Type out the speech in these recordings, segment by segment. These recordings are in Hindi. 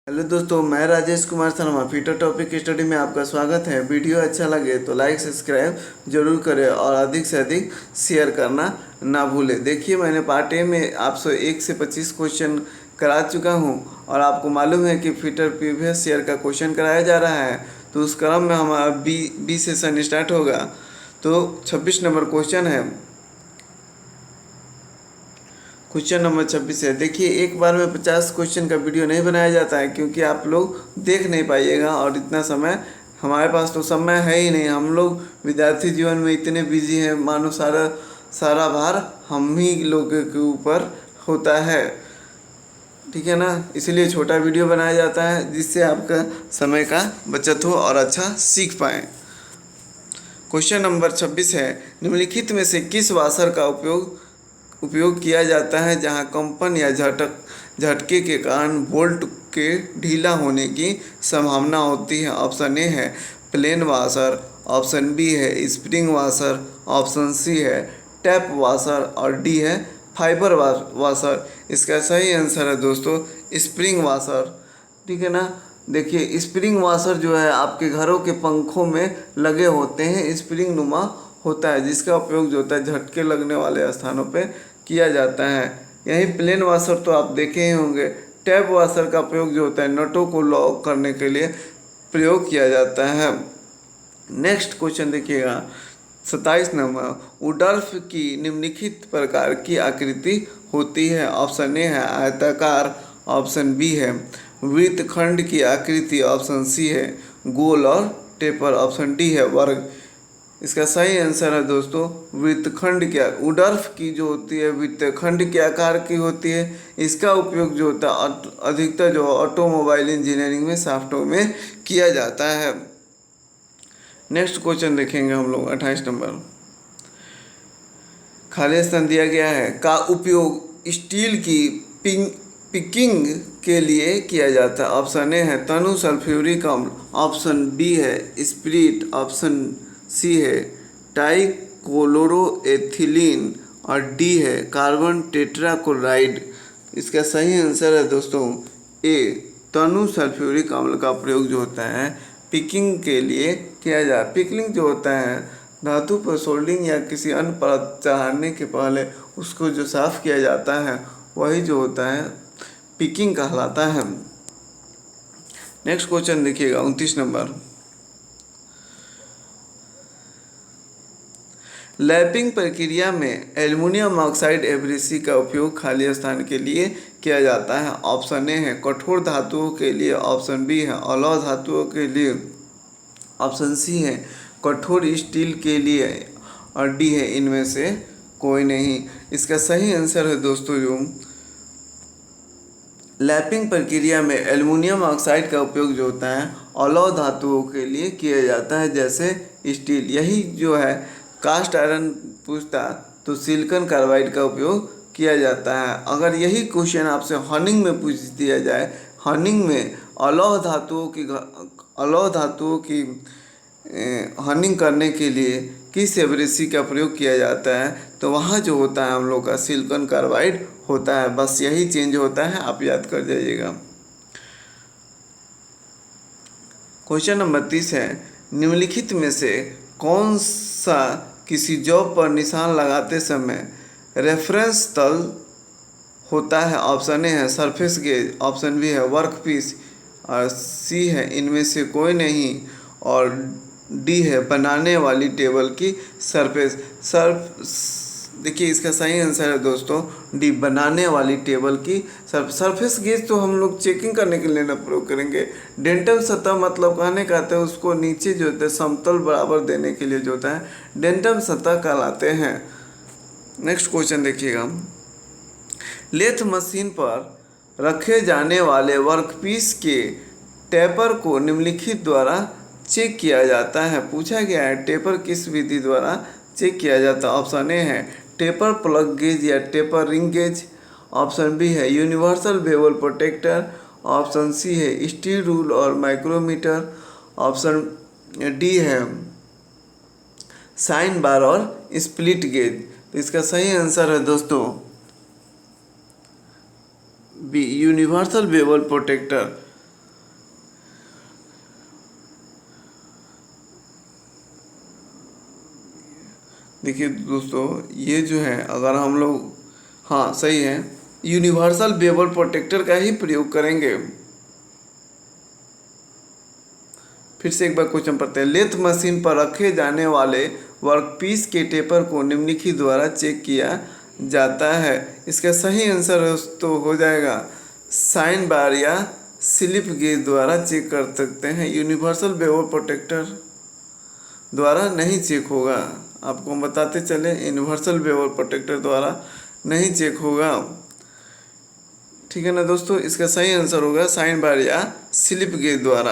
हेलो दोस्तों, मैं Rajesh Kumar Sharma fitter topic study में आपका स्वागत है। वीडियो अच्छा लगे तो लाइक सब्सक्राइब जरूर करें और अधिक से अधिक शेयर करना ना भूलें। देखिए, मैंने पार्ट ए में आपसे 1 से 25 क्वेश्चन करा चुका हूं और आपको मालूम है कि फीटर प्रीवियस ईयर का क्वेश्चन कराया जा रहा है। तो उस क्रम में हमारा बी सेशन स्टार्ट होगा। तो 26 नंबर क्वेश्चन है। क्वेश्चन नंबर 26 है। देखिए, एक बार में 50 क्वेश्चन का वीडियो नहीं बनाया जाता है, क्योंकि आप लोग देख नहीं पाइएगा और इतना समय हमारे पास तो समय है ही नहीं। हम लोग विद्यार्थी जीवन में इतने बिजी हैं, मानो सारा सारा भार हम ही लोगों के ऊपर होता है। ठीक है ना, इसलिए छोटा वीडियो बनाया जाता है जिससे आपका समय का बचत हो और अच्छा सीख पाएँ। क्वेश्चन नंबर 26 है। निम्नलिखित में से किस वाशर का उपयोग किया जाता है जहां कंपन या झटके के कारण बोल्ट के ढीला होने की संभावना होती है? ऑप्शन ए है प्लेन वाशर, ऑप्शन बी है स्प्रिंग वाशर, ऑप्शन सी है टैप वाशर और डी है फाइबर वाशर। इसका सही आंसर है दोस्तों स्प्रिंग वाशर। ठीक है ना। देखिए, स्प्रिंग वाशर जो है आपके घरों के पंखों में लगे होते हैं, स्प्रिंग नुमा होता है, जिसका उपयोग जो होता है झटके लगने वाले स्थानों पे किया जाता है। यही प्लेन वाशर तो आप देखे ही होंगे। टैप वाशर का प्रयोग जो होता है नटों को लॉक करने के लिए प्रयोग किया जाता है। नेक्स्ट क्वेश्चन देखिएगा 27 नंबर। उडर्फ की निम्नलिखित प्रकार की आकृति होती है? ऑप्शन ए है आयताकार, ऑप्शन बी है वृत्तखंड की आकृति, ऑप्शन सी है गोल और टेपर, ऑप्शन डी है वर्ग। इसका सही आंसर है दोस्तों वृत्तखंड की। उडर्फ की जो होती है वृत्तखंड के आकार की होती है। इसका उपयोग जो होता है अधिकतर जो ऑटोमोबाइल इंजीनियरिंग में सॉफ्टवेयर में किया जाता है। नेक्स्ट क्वेश्चन देखेंगे हम लोग 28 नंबर। खाली स्थान दिया गया है का उपयोग स्टील की पिकिंग के लिए किया जाता है? ऑप्शन ए है तनु सल्फ्यूरिक अम्ल, ऑप्शन बी है स्पिरिट, ऑप्शन सी है ट्राइक्लोरोएथिलीन और डी है कार्बन टेट्राक्लोराइड। इसका सही आंसर है दोस्तों ए तनु सल्फ्यूरिक अम्ल का प्रयोग जो होता है पिकिंग के लिए किया जाए। पिकलिंग जो होता है धातु पर सोल्डिंग या किसी अन्य परत चढ़ाने के पहले उसको जो साफ किया जाता है वही जो होता है पिकिंग कहलाता है। नेक्स्ट क्वेश्चन देखिएगा 29 नंबर। लैपिंग प्रक्रिया में एल्युमिनियम ऑक्साइड एब्रेसिव का उपयोग खाली स्थान के लिए किया जाता है? ऑप्शन ए है कठोर धातुओं के लिए, ऑप्शन बी है अलौह धातुओं के लिए, ऑप्शन सी है कठोर स्टील के लिए और डी है इनमें से कोई नहीं। इसका सही आंसर है दोस्तों जो लैपिंग प्रक्रिया में एल्युमिनियम ऑक्साइड का उपयोग जो होता है अलौह धातुओं के लिए किया जाता है, जैसे स्टील। यही जो है कास्ट आयरन पूछता तो सिलिकॉन कार्बाइड का उपयोग किया जाता है। अगर यही क्वेश्चन आपसे हर्निंग में पूछ दिया जाए, हर्निंग में अलौह धातुओं की हर्निंग करने के लिए किस एब्रेसिव का प्रयोग किया जाता है, तो वहाँ जो होता है हम लोग का सिलिकॉन कार्बाइड होता है। बस यही चेंज होता है, आप याद कर जाइएगा। क्वेश्चन नंबर 30 है। निम्नलिखित में से कौन सा किसी जॉब पर निशान लगाते समय रेफरेंस तल होता है? ऑप्शन ए है सरफेस गेज, ऑप्शन बी है वर्क पीस और सी है इनमें से कोई नहीं और डी है बनाने वाली टेबल की सरफेस। देखिए, इसका सही आंसर है दोस्तों डी बनाने वाली टेबल की सरफेस गेज तो हम लोग चेकिंग करने के लिए ना प्रयोग करेंगे। डेंटल सतह मतलब कहने का आता है उसको नीचे जो होता है समतल बराबर देने के लिए जो होता है डेंटल सतह कहलाते हैं। नेक्स्ट क्वेश्चन देखिएगा। लेथ मशीन पर रखे जाने वाले वर्कपीस के टेपर को निम्नलिखित द्वारा चेक किया जाता है? पूछा गया है टेपर किस विधि द्वारा चेक किया जाता है? ऑप्शन ए है टेपर प्लग गेज या taper ring gauge, option B है universal bevel protector, option C है स्टील रूल और माइक्रोमीटर, ऑप्शन डी है साइन बार और स्प्लिट गेज। तो इसका सही आंसर है दोस्तों बी यूनिवर्सल बेवल प्रोटेक्टर। देखिए दोस्तों, ये जो है अगर हम लोग, हाँ सही है, यूनिवर्सल बेवल प्रोटेक्टर का ही प्रयोग करेंगे। फिर से एक बार क्वेश्चन पढ़ते हैं। लेथ मशीन पर रखे जाने वाले वर्कपीस के टेपर को निम्नलिखित द्वारा चेक किया जाता है। इसका सही आंसर तो हो जाएगा साइन बार या स्लिप गेज द्वारा चेक कर सकते हैं। यूनिवर्सल बेवल प्रोटेक्टर द्वारा नहीं चेक होगा। आपको हम बताते चले, यूनिवर्सल बेवल प्रोटेक्टर द्वारा नहीं चेक होगा। ठीक है ना दोस्तों, इसका सही आंसर होगा साइन बार या स्लिप गेज द्वारा।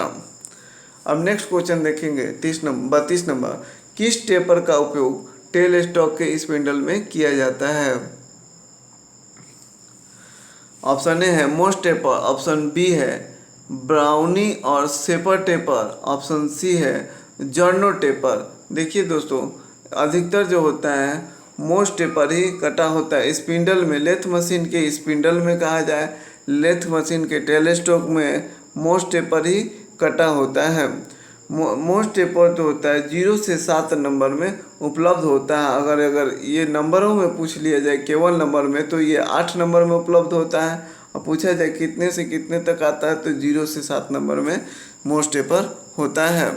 अब नेक्स्ट क्वेश्चन देखेंगे 32 नंबर। किस टेपर का उपयोग टेल स्टॉक के स्पिंडल में किया जाता है? ऑप्शन ए है मोस्ट टेपर, ऑप्शन बी है ब्राउनी और शेपर टेपर, ऑप्शन सी है जर्नो टेपर। देखिए दोस्तों, अधिकतर जो होता है मोस्ट टेपर ही कटा होता है स्पिंडल में। लेथ मशीन के स्पिंडल में कहा जाए, लेथ मशीन के टेल स्टॉक में मोस्ट टेपर ही कटा होता है। मोस्ट टेपर जो होता है 0 से 7 नंबर में उपलब्ध होता है। अगर ये नंबरों में पूछ लिया जाए केवल नंबर में, तो ये 8 नंबर में उपलब्ध होता है। और पूछा जाए कितने से कितने तक आता है, तो 0 से 7 नंबर में मोस्ट टेपर होता है।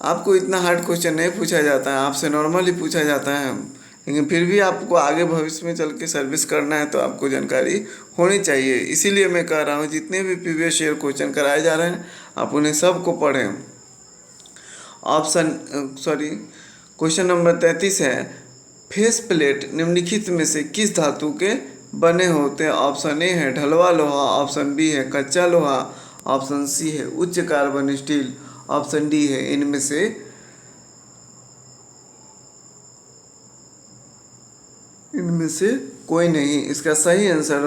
आपको इतना हार्ड क्वेश्चन नहीं पूछा जाता है, आपसे नॉर्मली पूछा जाता है, लेकिन फिर भी आपको आगे भविष्य में चल के सर्विस करना है तो आपको जानकारी होनी चाहिए। इसीलिए मैं कह रहा हूँ जितने भी प्रीवियस ईयर क्वेश्चन कराए जा रहे हैं आप उन्हें सबको पढ़ें। क्वेश्चन नंबर 33 है। फेस प्लेट निम्नलिखित में से किस धातु के बने होते हैं? ऑप्शन ए है ढलवा लोहा, ऑप्शन बी है कच्चा लोहा, ऑप्शन सी है उच्च कार्बन स्टील, ऑप्शन डी है इनमें से कोई नहीं। इसका सही आंसर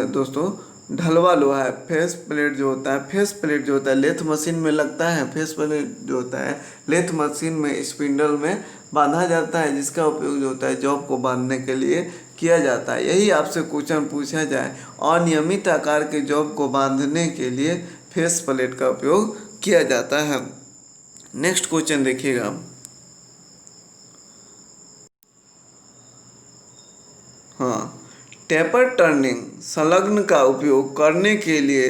दोस्तों ढलवा लोहा है। फेस प्लेट जो होता है लेथ मशीन में लगता है। फेस प्लेट जो होता है लेथ मशीन में स्पिंडल में बांधा जाता है, जिसका उपयोग जो होता है जॉब को बांधने के लिए किया जाता है। यही आपसे क्वेश्चन पूछा जाए, अनियमित आकार के जॉब को बांधने के लिए फेस प्लेट का उपयोग किया जाता है। नेक्स्ट क्वेश्चन देखिएगा। हाँ, टेपर टर्निंग संलग्न का उपयोग करने के लिए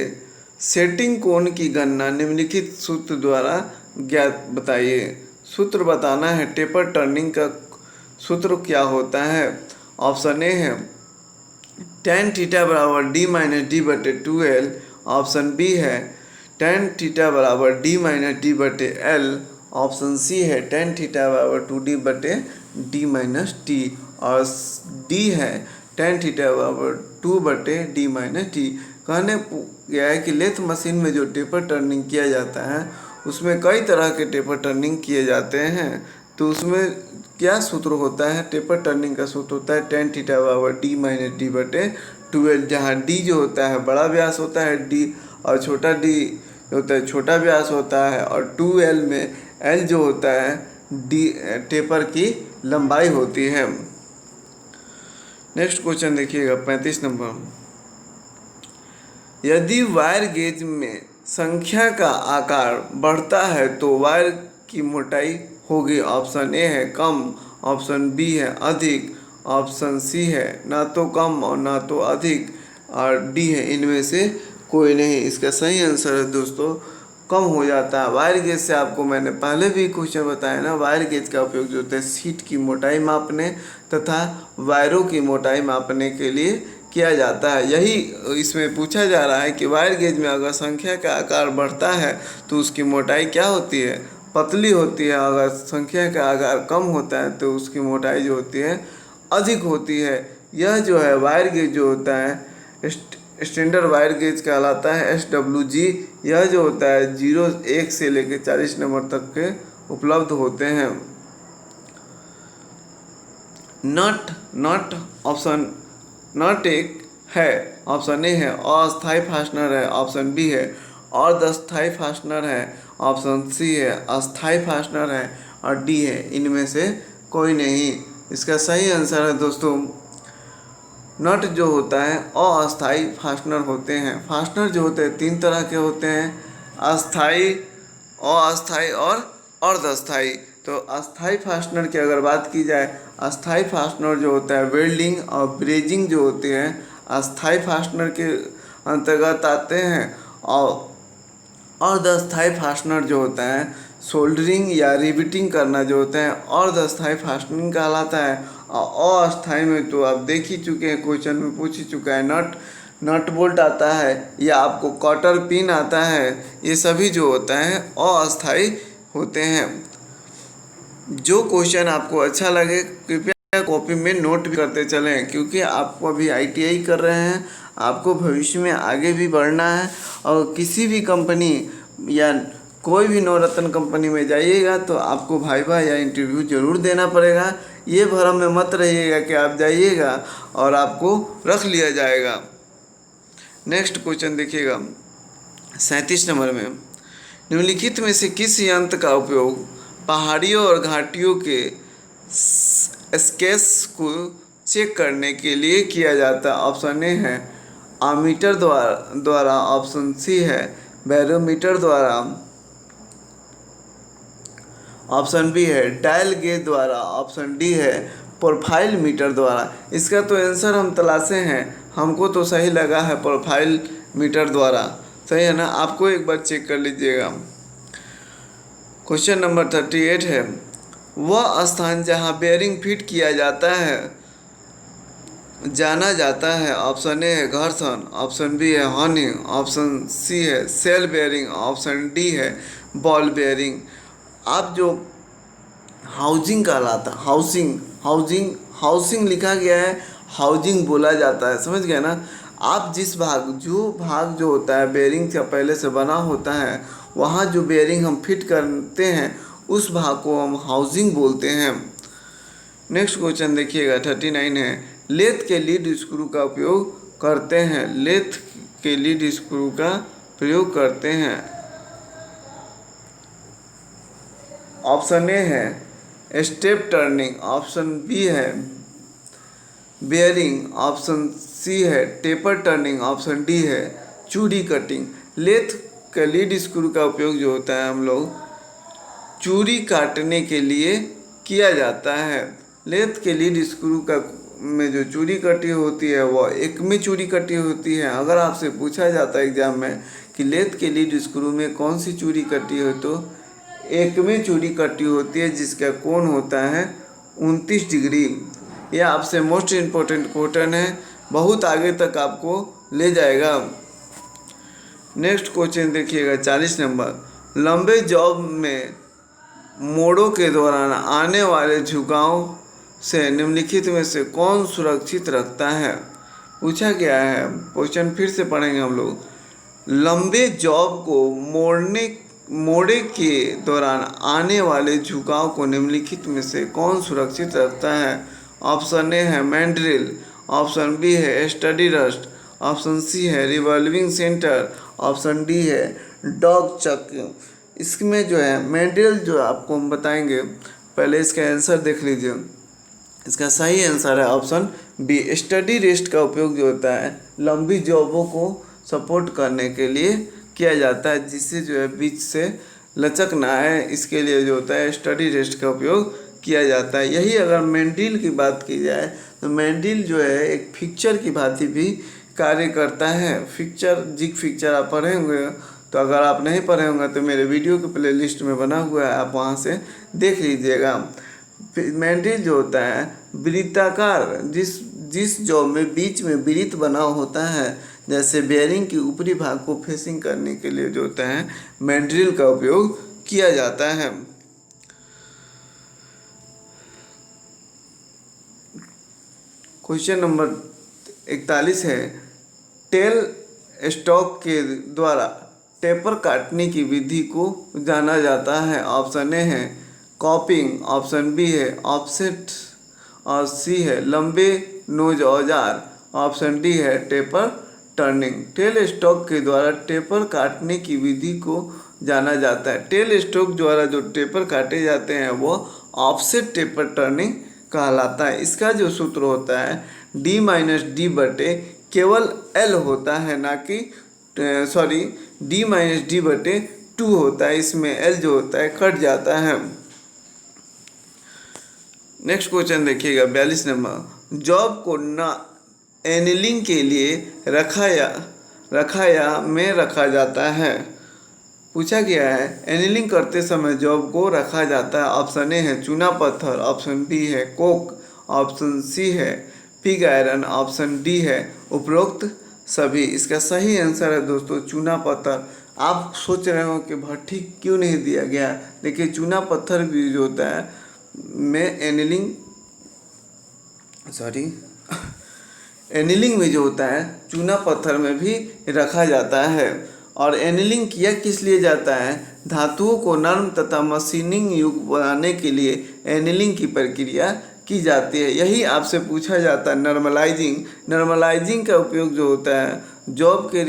सेटिंग कोण की गणना निम्नलिखित सूत्र द्वारा ज्ञात बताइए। सूत्र बताना है, टेपर टर्निंग का सूत्र क्या होता है? ऑप्शन ए है tan थीटा बराबर d माइनस डी बटे 2l, ऑप्शन बी है tan थीटा बराबर d माइनस डी बटे l, ऑप्शन सी है tan थीटा बराबर 2d बटे d माइनस टी, और डी है tan थीटा बराबर 2 बटे d माइनस टी। कहने गया है कि लेथ मशीन में जो टेपर टर्निंग किया जाता है उसमें कई तरह के टेपर टर्निंग किए जाते हैं। तो उसमें क्या सूत्र होता है? टेपर टर्निंग का सूत्र होता है tan थीटा बराबर d माइनस डी बटे 2l, जहाँ d जो होता है बड़ा व्यास होता है d, और छोटा d होता है छोटा व्यास होता है, और 2l में l जो होता है d टेपर की लंबाई होती है। नेक्स्ट क्वेश्चन देखिएगा 35 नंबर। यदि वायर गेज में संख्या का आकार बढ़ता है तो वायर की मोटाई होगी। ऑप्शन ए है कम, ऑप्शन बी है अधिक, ऑप्शन सी है ना तो कम और ना तो अधिक, और डी है इनमें से कोई नहीं। इसका सही आंसर है दोस्तों कम हो जाता है। वायर गेज से आपको मैंने पहले भी क्वेश्चन बताया ना, वायर गेज का उपयोग जो होता है शीट की मोटाई मापने तथा वायरों की मोटाई मापने के लिए किया जाता है। यही इसमें पूछा जा रहा है कि वायर गेज में अगर संख्या का आकार बढ़ता है तो उसकी मोटाई क्या होती है? पतली होती है। अगर संख्या का आकार कम होता है तो उसकी मोटाई जो होती है अधिक होती है। यह जो है वायर गेज जो होता है स्टैंडर्ड वायर गेज कहलाता है SWG। यह जो होता है 1 से लेकर 40 नंबर तक के उपलब्ध होते हैं। नट एक है, ऑप्शन ए है अस्थायी फास्टनर है, ऑप्शन बी है अर्धस्थायी फास्टनर है, ऑप्शन सी है अस्थायी फास्टनर है, और डी है इनमें से कोई नहीं। इसका सही आंसर है दोस्तों नट जो होता है अस्थायी फास्टनर होते हैं। फास्टनर जो होते हैं 3 तरह के होते हैं, अस्थायी, अस्थायी और अर्धस्थायी। तो अस्थाई फास्टनर की अगर बात की जाए, अस्थाई फास्टनर जो होता है वेल्डिंग और ब्रेजिंग जो होते हैं अस्थाई फास्टनर के अंतर्गत आते हैं। और अस्थाई फास्टनर जो होता है सोल्डरिंग या रिविटिंग करना जो होता है और अस्थाई फास्टनिंग कहलाता है। और अस्थाई में तो आप देख ही चुके हैं, क्वेश्चन में पूछ ही चुका है, नट बोल्ट आता है या आपको कॉटर पिन आता है, ये सभी जो होता है अस्थाई होते हैं। जो क्वेश्चन आपको अच्छा लगे कृपया कॉपी में नोट भी करते चलें, क्योंकि आपको अभी ITI कर रहे हैं, आपको भविष्य में आगे भी बढ़ना है और किसी भी कंपनी या कोई भी नवरत्न कंपनी में जाइएगा तो आपको वाइवा या इंटरव्यू जरूर देना पड़ेगा। ये भ्रम में मत रहिएगा कि आप जाइएगा और आपको रख लिया जाएगा। नेक्स्ट क्वेश्चन देखिएगा 37 नंबर में, निम्नलिखित में से किस यंत्र का उपयोग पहाड़ियों और घाटियों के स्केच को चेक करने के लिए किया जाता है? ऑप्शन ए है आमीटर द्वारा, ऑप्शन सी है बैरोमीटर द्वारा, ऑप्शन बी है डायल गेज द्वारा, ऑप्शन डी है प्रोफाइल मीटर द्वारा। इसका तो आंसर हम तलाशे हैं, हमको तो सही लगा है प्रोफाइल मीटर द्वारा, सही है ना? आपको एक बार चेक कर लीजिएगा। क्वेश्चन नंबर 38 है, वह स्थान जहां बेयरिंग फिट किया जाता है जाना जाता है? ऑप्शन ए है घर्षण, ऑप्शन बी है हॉर्निंग, ऑप्शन सी है सेल बेयरिंग, ऑप्शन डी है बॉल बेयरिंग। आप जो हाउसिंग कहलाता, हाउसिंग लिखा गया है, हाउसिंग बोला जाता है, समझ गए ना? आप जिस भाग जो होता है बेयरिंग का पहले से बना होता है, वहाँ जो बेयरिंग हम फिट करते हैं उस भाग को हम हाउसिंग बोलते हैं। नेक्स्ट क्वेश्चन देखिएगा 39 है, लेथ के लीड स्क्रू का उपयोग करते हैं? लेथ के लीड स्क्रू का प्रयोग करते हैं। ऑप्शन ए है स्टेप टर्निंग, ऑप्शन बी है बेयरिंग, ऑप्शन सी है टेपर टर्निंग, ऑप्शन डी है चूड़ी कटिंग। लेथ का लीड स्क्रू का उपयोग जो होता है हम लोग चूड़ी काटने के लिए किया जाता है। लेथ के लीड स्क्रू का में जो चूड़ी कटी होती है वह एकमी चूड़ी कटी होती है। अगर आपसे पूछा जाता है एग्जाम में कि लेथ के लीड स्क्रू में कौन सी चूड़ी कटी हो, तो एकमी चूड़ी कटी होती है जिसका कोण होता है 29 डिग्री। यह आपसे मोस्ट इम्पोर्टेंट क्वेश्चन है, बहुत आगे तक आपको ले जाएगा। नेक्स्ट क्वेश्चन देखिएगा 40 नंबर, लंबे जॉब में मोड़ों के दौरान आने वाले झुकाव से निम्नलिखित में से कौन सुरक्षित रखता है? पूछा गया है, क्वेश्चन फिर से पढ़ेंगे हम लोग। लंबे जॉब को मोड़े के दौरान आने वाले झुकाव को निम्नलिखित में से कौन सुरक्षित रखता है? ऑप्शन ए है मैंड्रिल, ऑप्शन बी है स्टडी रस्ट, ऑप्शन सी है रिवॉल्विंग सेंटर, ऑप्शन डी है डॉग चक। इसमें जो है मैंड्रिल जो आपको हम बताएंगे, पहले इसका आंसर देख लीजिए। इसका सही आंसर है ऑप्शन बी, स्टडी रेस्ट का उपयोग जो होता है लंबी जॉबों को सपोर्ट करने के लिए किया जाता है, जिससे जो है बीच से लचक ना आए, इसके लिए जो होता है स्टडी रेस्ट का उपयोग किया जाता है। यही अगर मैंड्रिल की बात की जाए तो मैंड्रिल जो है एक फिक्चर की भांति भी कार्य करता है। जिग फिक्चर आप पढ़े होंगे, तो अगर आप नहीं पढ़े होंगे तो मेरे वीडियो के प्लेलिस्ट में बना हुआ है, आप वहाँ से देख लीजिएगा। मैंड्रिल जो होता है वृत्ताकार, जिस जॉब में बीच में वृत्त बना होता है, जैसे बेयरिंग की ऊपरी भाग को फेसिंग करने के लिए जो होता है मैंड्रिल का उपयोग किया जाता है। क्वेश्चन नंबर 41 है, टेल स्टॉक के द्वारा टेपर काटने की विधि को जाना जाता है? ऑप्शन ए है कॉपिंग, ऑप्शन बी है ऑफसेट और सी है लंबे नोज औजार, ऑप्शन डी है टेपर टर्निंग। टेल स्टॉक के द्वारा टेपर काटने की विधि को जाना जाता है। टेल स्टॉक द्वारा जो टेपर काटे जाते हैं वो ऑफसेट टेपर टर्निंग कहलाता है। इसका जो सूत्र होता है डी माइनस डी बटे केवल एल होता है, ना कि डी माइनस डी बटे 2 होता है। इसमें एल जो होता है कट जाता है। नेक्स्ट क्वेश्चन देखिएगा 42 नंबर, जॉब को न एनिलिंग के लिए रखा या में रखा जाता है। पूछा गया है एनिलिंग करते समय जॉब को रखा जाता है। ऑप्शन ए है चूना पत्थर, ऑप्शन बी है कोक, ऑप्शन सी है पिग आयरन, ऑप्शन डी है उपरोक्त सभी। इसका सही आंसर है दोस्तों चूना पत्थर। आप सोच रहे हो कि भट्ठी क्यों नहीं दिया गया, देखिए चूना पत्थर भी जो होता है में एनिलिंग में जो होता है चूना पत्थर में भी रखा जाता है। और एनिलिंग किया किस लिए जाता है, धातुओं को नरम तथा मशीनिंग युक्त बनाने के लिए एनिलिंग की प्रक्रिया की जाती है। यही आपसे पूछा जाता है नॉर्मलाइजिंग का उपयोग जो होता है जॉब के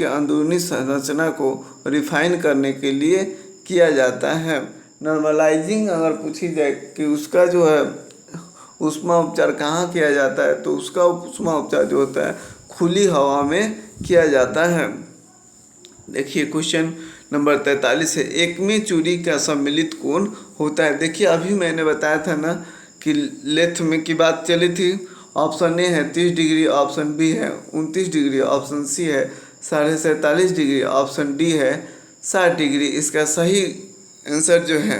अंदरूनी संरचना को रिफाइन करने के लिए किया जाता है। नॉर्मलाइजिंग अगर पूछी जाए कि उसका जो है ऊष्मा उपचार कहाँ किया जाता है, तो उसका ऊष्मा उपचार जो होता है खुली हवा में किया जाता है। देखिए क्वेश्चन नंबर 43 है, एकमी चूड़ी का सम्मिलित कोण होता है। देखिए अभी मैंने बताया था ना कि लेथ में की बात चली थी। ऑप्शन ए है 30 डिग्री, ऑप्शन बी है 29 डिग्री, ऑप्शन सी है 47.5 डिग्री, ऑप्शन डी है 60 डिग्री। इसका सही आंसर जो है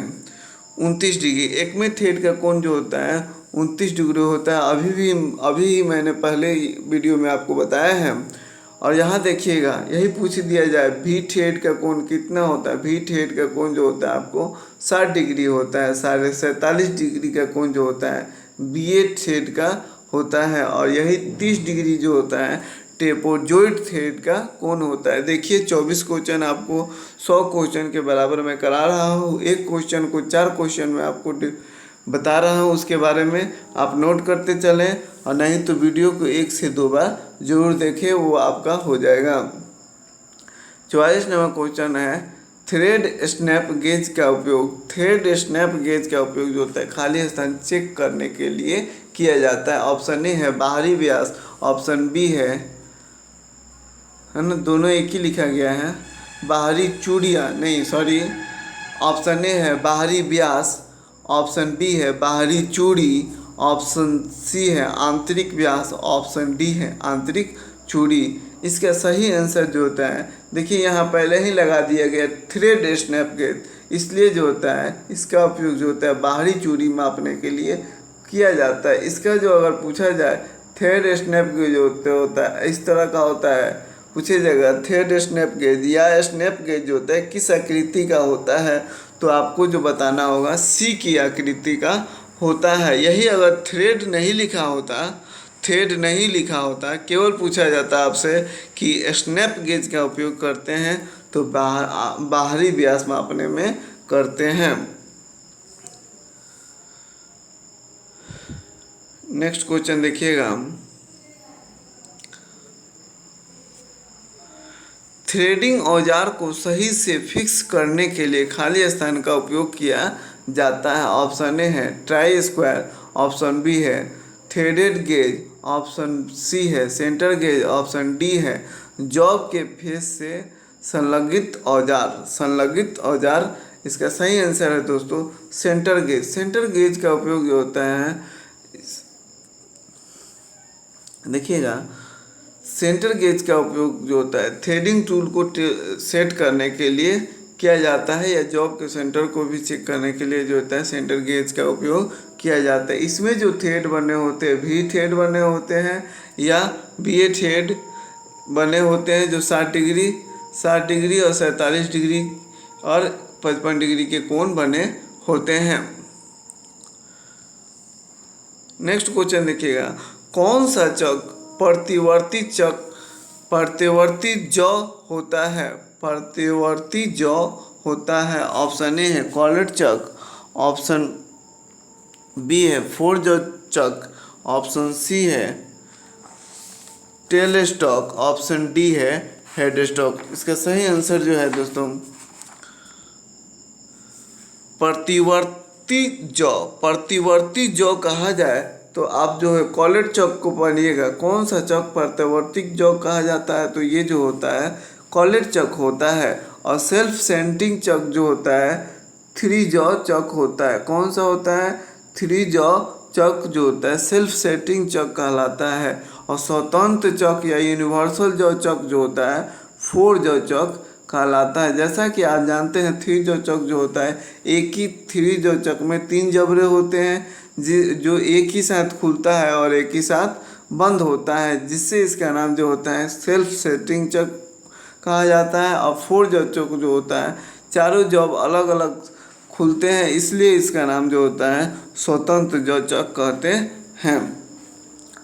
29 डिग्री। एकमी थ्रेड का कोण जो होता है 29 डिग्री होता है। अभी मैंने पहले वीडियो में आपको बताया है। और यहाँ देखिएगा यही पूछ दिया जाए भी थ्रेड का कोण कितना होता है, भी थ्रेड का कोण जो होता है आपको 60 डिग्री होता है। 47.5 डिग्री का कोण जो होता है बी थ्रेड का होता है। और यही 30 डिग्री जो होता है टेपोजॉइड थ्रेड का कोण होता है। देखिए 24 क्वेश्चन आपको 100 क्वेश्चन के बराबर में करा रहा हूँ। एक क्वेश्चन को 4 क्वेश्चन में आपको बता रहा हूँ, उसके बारे में आप नोट करते चलें। और नहीं तो वीडियो को 1 से 2 बार जरूर देखें, वो आपका हो जाएगा। 44 नंबर क्वेश्चन है, थ्रेड स्नैप गेज का उपयोग जो होता है खाली स्थान चेक करने के लिए किया जाता है। ऑप्शन ए है बाहरी व्यास, ऑप्शन बी है ना, दोनों एक ही लिखा गया है, बाहरी चूड़ियाँ नहीं सॉरी, ऑप्शन ए है बाहरी व्यास, ऑप्शन बी है बाहरी चूड़ी, ऑप्शन सी है आंतरिक व्यास, ऑप्शन डी है आंतरिक चूड़ी। इसका सही आंसर जो होता है देखिए यहाँ पहले ही लगा दिया गया थ्रेड स्नैप गेज, इसलिए जो होता है इसका उपयोग जो होता है बाहरी चूड़ी मापने के लिए किया जाता है। इसका जो अगर पूछा जाए थ्रेड स्नैप गेज जो होता है इस तरह का होता है, पूछे जाएगा थ्रेड स्नैप गेज या स्नैप गेज जो होता है किस आकृति का होता है, तो आपको जो बताना होगा सी की आकृति का होता है। यही अगर थ्रेड नहीं लिखा होता केवल पूछा जाता आपसे कि स्नैप गेज का उपयोग करते हैं तो बाहरी व्यास मापने में करते हैं। नेक्स्ट क्वेश्चन देखिएगा, थ्रेडिंग औजार को सही से फिक्स करने के लिए खाली स्थान का उपयोग किया जाता है। ऑप्शन ए है ट्राई स्क्वायर, ऑप्शन बी है थ्रेडेड गेज, ऑप्शन सी है सेंटर गेज, ऑप्शन डी है जॉब के फेस से संलग्नित औजार। इसका सही आंसर है दोस्तों सेंटर गेज का उपयोग जो होता है देखिएगा, सेंटर गेज का उपयोग जो होता है थ्रेडिंग टूल को सेट करने के लिए किया जाता है, या जॉब के सेंटर को भी चेक करने के लिए जो होता है सेंटर गेज का उपयोग किया जाता है। इसमें जो थ्रेड बने होते हैं भी थ्रेड बने होते हैं या बी थ्रेड बने होते हैं जो 60 डिग्री और 47 डिग्री और 55 डिग्री के कोण बने होते हैं। नेक्स्ट क्वेश्चन देखिएगा, कौन सा चक प्रतिवर्ती जॉ होता है। ऑप्शन ए है कॉलर चक, ऑप्शन बी है 4 जॉ चक, ऑप्शन सी है टेल स्टॉक, ऑप्शन डी है हेड स्टॉक। इसका सही आंसर जो है दोस्तों प्रतिवर्ती जॉ कहा जाए तो आप जो है कॉलर चौक को पढ़िएगा। कौन सा चौक प्रतिवर्ती चौक कहा जाता है, तो ये जो होता है कॉलर चौक होता है। और सेल्फ सेंटिंग चौक जो होता है 3 जॉ चौक होता है। कौन सा होता है थ्री जॉ चक जो होता है सेल्फ सेटिंग चक कहलाता है, और स्वतंत्र चक या यूनिवर्सल जॉ चक जो होता है फोर जॉ चक कहलाता है। जैसा कि आप जानते हैं थ्री जॉ चक जो होता है, एक ही थ्री जॉ चक में तीन जबड़े होते हैं जो एक ही साथ खुलता है और एक ही साथ बंद होता है, जिससे इसका नाम जो होता है सेल्फ सेटिंग चक कहा जाता है। और फोर जॉ चक जो होता है चारों जॉब अलग अलग खुलते हैं, इसलिए इसका नाम जो होता है स्वतंत्र जॉ चक कहते हैं।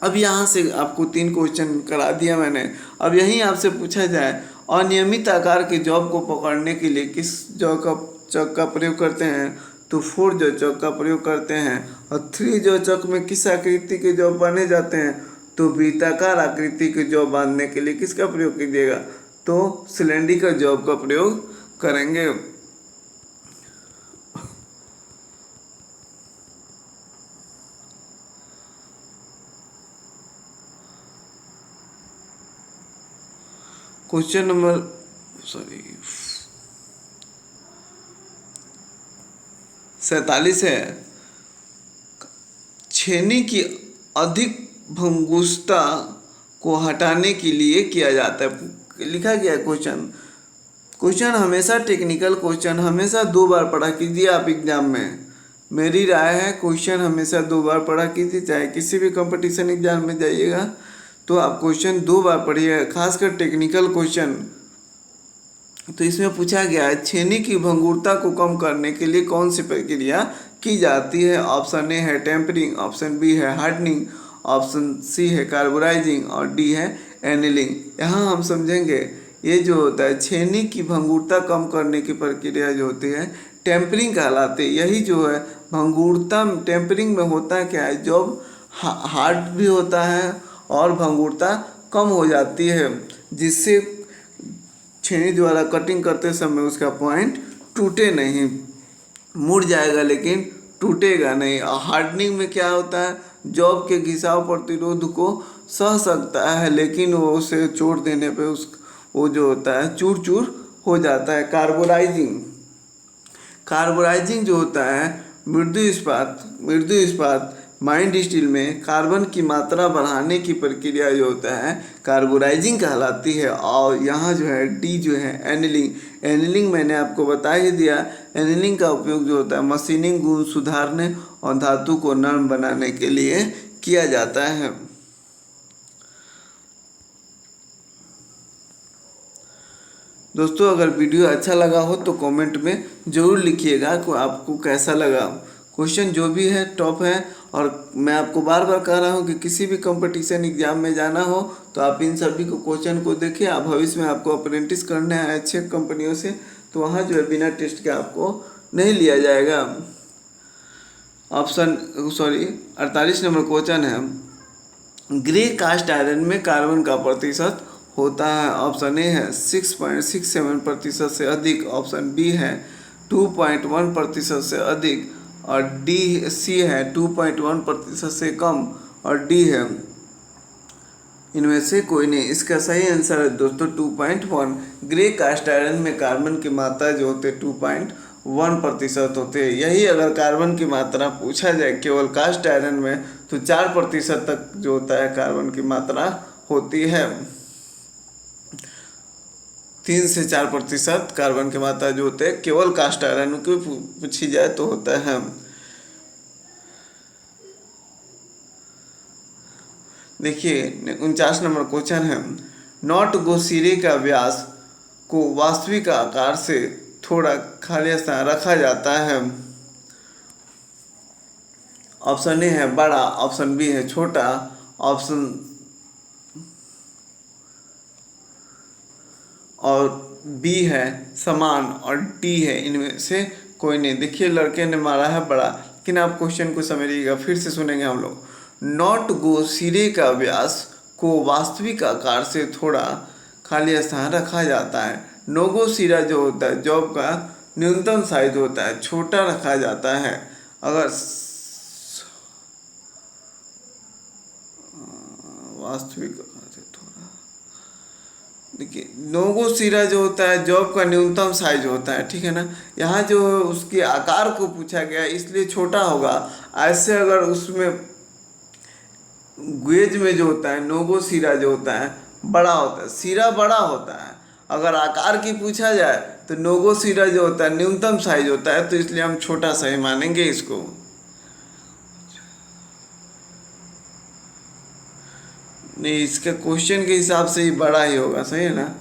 अब यहाँ से आपको तीन क्वेश्चन करा दिया मैंने। अब यहीं आपसे पूछा जाए अनियमित आकार के जॉब को पकड़ने के लिए किस जॉ का चक का प्रयोग करते हैं, तो फोर जॉ चक का प्रयोग करते हैं। और थ्री जॉ चक में किस आकृति के जॉब बांधे जाते हैं, तो वृत्ताकार आकृति के जॉब बांधने के लिए किसका प्रयोग कीजिएगा, तो सिलेंडरिकल जॉब का प्रयोग करेंगे। क्वेश्चन नंबर 47 है, छेनी की अधिक भंगुरता को हटाने के लिए किया जाता है। लिखा गया है क्वेश्चन हमेशा टेक्निकल क्वेश्चन हमेशा 2 बार पढ़ा कीजिए आप एग्जाम में। मेरी राय है क्वेश्चन हमेशा 2 बार पढ़ा कीजिए, चाहे किसी भी कंपटीशन एग्जाम में जाइएगा तो आप क्वेश्चन 2 बार पढ़िए, खासकर टेक्निकल क्वेश्चन। तो इसमें पूछा गया है छेनी की भंगुरता को कम करने के लिए कौन सी प्रक्रिया की जाती है। ऑप्शन ए है टेम्परिंग, ऑप्शन बी है हार्डनिंग, ऑप्शन सी है कार्बोराइजिंग और डी है एनिलिंग। यहाँ हम समझेंगे ये जो होता है छेनी की भंगुरता कम करने की प्रक्रिया जो होती है टेम्परिंग कहलाती है। यही जो है भंगुरता टेम्परिंग में होता है क्या है, जब हार्ड भी होता है और भंगुरता कम हो जाती है, जिससे छेनी द्वारा कटिंग करते समय उसका पॉइंट टूटे नहीं, मुड़ जाएगा लेकिन टूटेगा नहीं। और हार्डनिंग में क्या होता है, जॉब के घिसाव प्रतिरोध को सह सकता है लेकिन वो उसे चोट देने पे वो जो होता है चूर चूर हो जाता है। कार्बोराइजिंग जो होता है मृदु इस्पात माइंड स्टील में कार्बन की मात्रा बढ़ाने की प्रक्रिया जो होता है कार्बोराइजिंग कहलाती है। और यहाँ जो है डी जो है एनिलिंग मैंने आपको बता ही दिया। एनिलिंग का उपयोग जो होता है मशीनिंग गुण सुधारने और धातु को नरम बनाने के लिए किया जाता है। दोस्तों अगर वीडियो अच्छा लगा हो तो कमेंट में ज़रूर लिखिएगा कि आपको कैसा लगा। क्वेश्चन जो भी है टॉप है, और मैं आपको बार बार कह रहा हूँ कि किसी भी कंपटीशन एग्जाम में जाना हो तो आप इन सभी को क्वेश्चन को देखिए। आप भविष्य में आपको अप्रेंटिस करना है अच्छे कंपनियों से, तो वहाँ जो है बिना टेस्ट के आपको नहीं लिया जाएगा। 48 नंबर क्वेश्चन है, ग्रे कास्ट आयरन में कार्बन का प्रतिशत होता है। ऑप्शन ए है 6.67% से अधिक, ऑप्शन बी है 2.1% से अधिक, और सी है 2.1% से कम, और डी है इनमें से कोई नहीं। इसका सही आंसर है दोस्तों 2.1। ग्रे कास्ट आयरन में कार्बन की मात्रा जो होते 2.1% होते हैं। यही अगर कार्बन की मात्रा पूछा जाए केवल कास्ट आयरन में तो 4% तक जो होता है कार्बन की मात्रा होती है। 3 से 4% कार्बन की मात्रा जो होते हैं केवल कास्ट आयरन की पूछी जाए तो होता है। देखिए 49 नंबर क्वेश्चन है, नॉट गो सिरे का व्यास को वास्तविक आकार से थोड़ा खाली स्थान रखा जाता है। ऑप्शन ए है बड़ा, ऑप्शन बी है छोटा, ऑप्शन और बी है समान, और डी है इनमें से कोई नहीं। देखिए लड़के ने मारा है बड़ा, लेकिन आप क्वेश्चन को समझिएगा, फिर से सुनेंगे हम लोग। नॉट गो सिरे का व्यास को वास्तविक आकार से थोड़ा खाली स्थान रखा जाता है। नो गो सिरा जो होता है जॉब का न्यूनतम साइज होता है, छोटा रखा जाता है। अगर वास्तविक आकार से थोड़ा देखिए नोगो सिरा जो होता है जॉब का न्यूनतम साइज होता है, ठीक है ना। यहाँ जो उसके आकार को पूछा गया इसलिए छोटा होगा। ऐसे अगर उसमें गेज में जो होता है नोगो सिरा जो होता है बड़ा होता है, सिरा बड़ा होता है। अगर आकार की पूछा जाए तो नोगो सिरा जो होता है न्यूनतम साइज होता है, तो इसलिए हम छोटा सही मानेंगे इसको। नहीं, इसके क्वेश्चन के हिसाब से ही बड़ा ही होगा, सही है ना।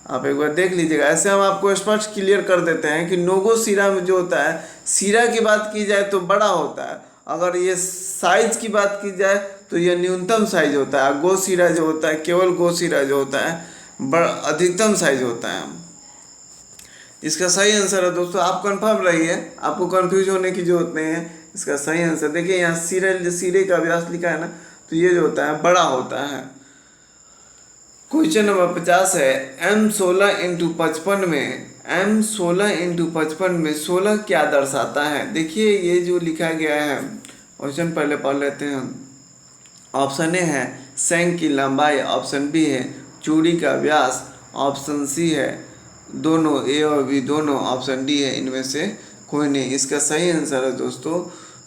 आप एक बार देख लीजिएगा। ऐसे हम आपको स्पष्ट क्लियर कर देते हैं कि नोगो सिरा में जो होता है, सिरा की बात की जाए तो बड़ा होता है, अगर ये साइज की बात की जाए तो ये न्यूनतम साइज होता है। गो सिरा जो होता है, केवल गो सिरा जो होता है बड़ा अधिकतम साइज होता है। इसका सही आंसर है दोस्तों, आप कंफर्म रहिए, आपको कंफ्यूज होने की जरूरत नहीं है। इसका सही आंसर देखिए, यहाँ सिरे का व्यास लिखा है ना, तो ये जो होता है बड़ा होता है। क्वेश्चन नंबर 50 है, M16 इंटू 55 में M16 इंटू 55 में 16 क्या दर्शाता है। देखिए ये जो लिखा गया है, क्वेश्चन पहले पढ़ लेते हैं हम। ऑप्शन ए है शंख की लंबाई, ऑप्शन बी है चूड़ी का व्यास, ऑप्शन सी है दोनों, ए और बी दोनों, ऑप्शन डी है इनमें से कोई नहीं। इसका सही आंसर है दोस्तों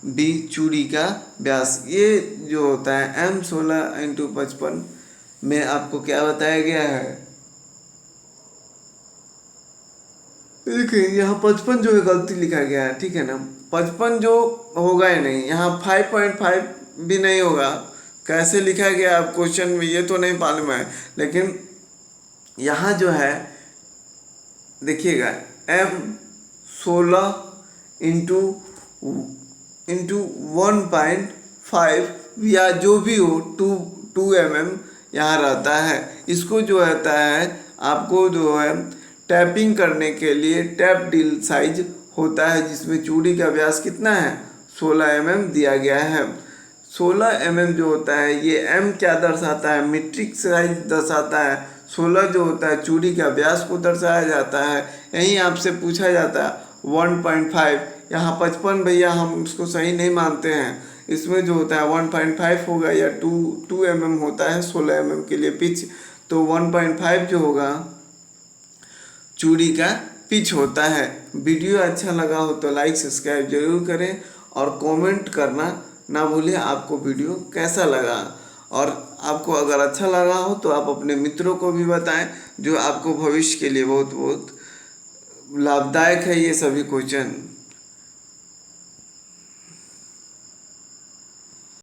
बी, चूड़ी का व्यास। ये जो होता है M16 इंटू 55 में आपको क्या बताया गया है, देखिए यहाँ 55 जो है गलती लिखा गया है, ठीक है ना। 55 जो होगा ही नहीं, यहाँ 5.5 भी नहीं होगा। कैसे लिखा गया आप क्वेश्चन में ये तो नहीं मालूम है, लेकिन यहाँ जो है देखिएगा M16 इंटू 1.5 या जो भी हो 2 mm यहाँ रहता है। इसको जो रहता है आपको जो है टैपिंग करने के लिए टैप डील साइज होता है, जिसमें चूड़ी का व्यास कितना है 16 mm दिया गया है। 16 mm जो होता है ये M क्या दर्शाता है, मीट्रिक साइज दर्शाता है। 16 जो होता है चूड़ी का व्यास को दर्शाया जाता है। यहीं आपसे पूछा जाता है 1.5, यहाँ 55 भैया हम उसको सही नहीं मानते हैं। इसमें जो होता है 1.5 होगा या 2 mm होता है 16 mm के लिए पिच, तो 1.5 जो होगा चूड़ी का पिच होता है। वीडियो अच्छा लगा हो तो लाइक सब्सक्राइब जरूर करें और कमेंट करना ना भूलें आपको वीडियो कैसा लगा। और आपको अगर अच्छा लगा हो तो आप अपने मित्रों को भी बताएं, जो आपको भविष्य के लिए बहुत बहुत लाभदायक है ये सभी क्वेश्चन।